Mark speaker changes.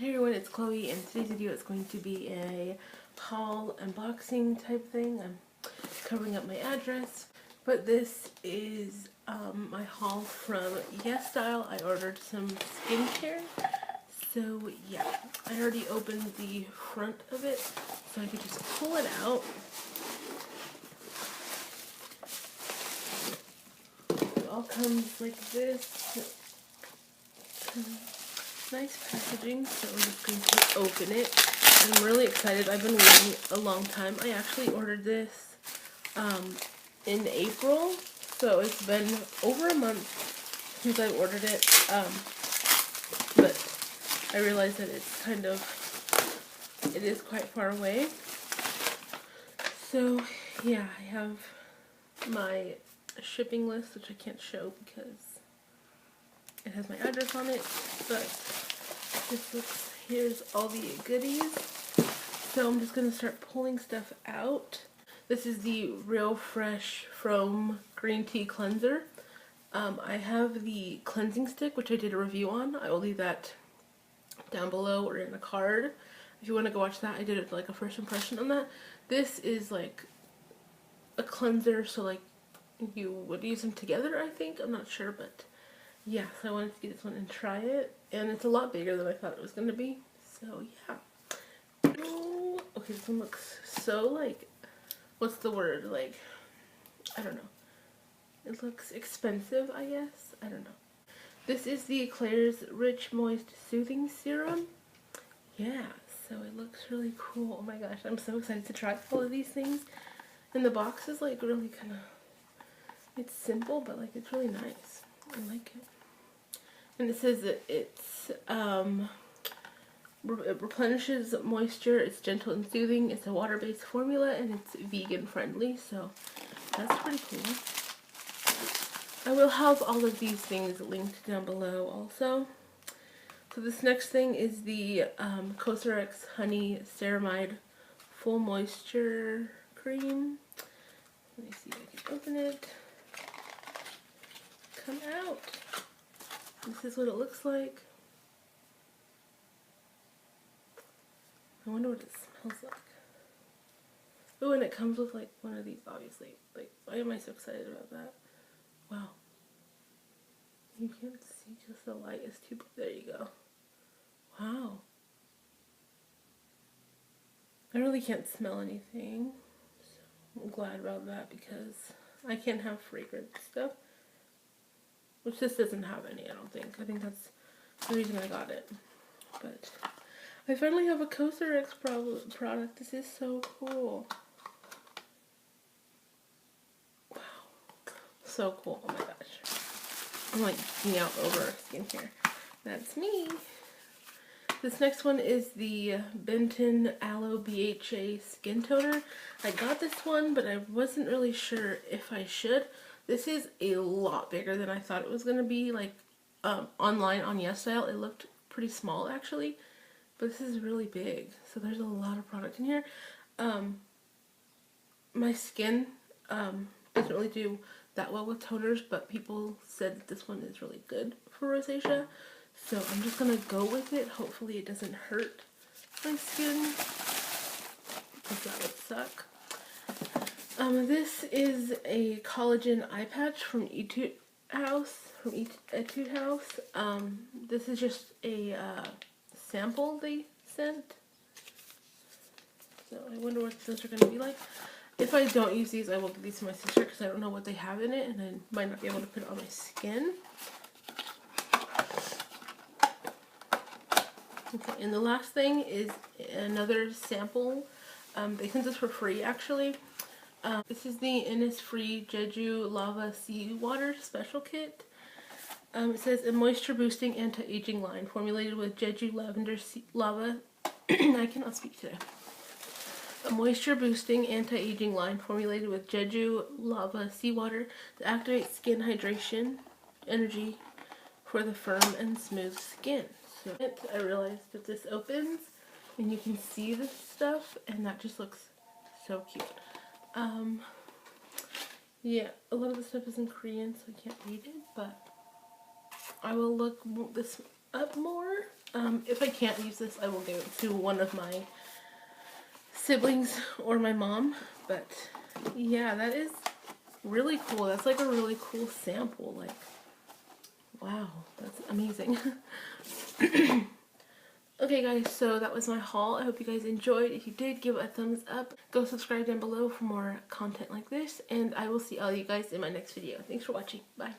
Speaker 1: Hey everyone, it's Chloe, and today's video is going to be a haul unboxing type thing. I'm covering up my address, but this is my haul from Yesstyle. I ordered some skincare, so yeah, I already opened the front of it, so I could just pull it out. It all comes like this. Nice packaging, so I'm just going to open it. I'm really excited. I've been waiting a long time. I actually ordered this in April, so it's been over a month since I ordered it, but I realized that it is quite far away. So yeah, I have my shipping list, which I can't show because it has my address on it, but here's all the goodies. So I'm just going to start pulling stuff out. This is the Real Fresh Foam Green Tea Cleanser. I have the cleansing stick, which I did a review on. I will leave that down below or in the card if you want to go watch that. I did like a first impression on that. This is like a cleanser, so like you would use them together, I think. I'm not sure, but yeah, so I wanted to get this one and try it, and it's a lot bigger than I thought it was going to be, so yeah. Oh, okay, this one looks so like, what's the word, like, I don't know. It looks expensive, I guess. I don't know. This is the Claire's Rich Moist Soothing Serum. Yeah, so it looks really cool. Oh my gosh, I'm so excited to try all of these things. And the box is like really kind of, it's simple, but like it's really nice. I like it. And it says that it replenishes moisture, it's gentle and soothing, it's a water-based formula, and it's vegan friendly, so that's pretty cool. I will have all of these things linked down below also. So this next thing is the Cosrx Honey Ceramide Full Moisture Cream. Let me see if I can open it. Come out. This is what it looks like. I wonder what it smells like. Oh, and it comes with like one of these, obviously. Like, why am I so excited about that? Wow. You can't see because the light is too bright. There you go. Wow. I really can't smell anything. So I'm glad about that because I can't have fragrant stuff. Which this doesn't have any, I don't think. I think that's the reason I got it. But I finally have a Cosrx product. This is so cool. Wow. So cool. Oh my gosh. I'm like geeking out over skincare. That's me. This next one is the Benton Aloe BHA Skin Toner. I got this one, but I wasn't really sure if I should. This is a lot bigger than I thought it was going to be. Like, online on Yesstyle, it looked pretty small actually, but this is really big. So there's a lot of product in here. My skin doesn't really do that well with toners, but people said that this one is really good for rosacea. So I'm just going to go with it. Hopefully it doesn't hurt my skin, because that would suck. This is a collagen eye patch from Etude House. This is just a sample they sent. So I wonder what those are going to be like. If I don't use these, I will give these to my sister because I don't know what they have in it, and I might not be able to put it on my skin. Okay, and the last thing is another sample. They sent this for free actually. This is the Innisfree Jeju Lava Seawater Special Kit. It says a moisture boosting anti-aging line formulated with Jeju Lavender Lava. I cannot speak today. A moisture boosting anti-aging line formulated with Jeju Lava Seawater to activate skin hydration energy for the firm and smooth skin. So I realized that this opens and you can see this stuff, and that just looks so cute. Yeah, a lot of the stuff is in Korean, so I can't read it, but I will look this up more. If I can't use this, I will give it to one of my siblings or my mom. But yeah, that is really cool. That's like a really cool sample. Like, wow, that's amazing. Okay guys, so that was my haul. I hope you guys enjoyed. If you did, give it a thumbs up. Go subscribe down below for more content like this, and I will see all you guys in my next video. Thanks for watching. Bye.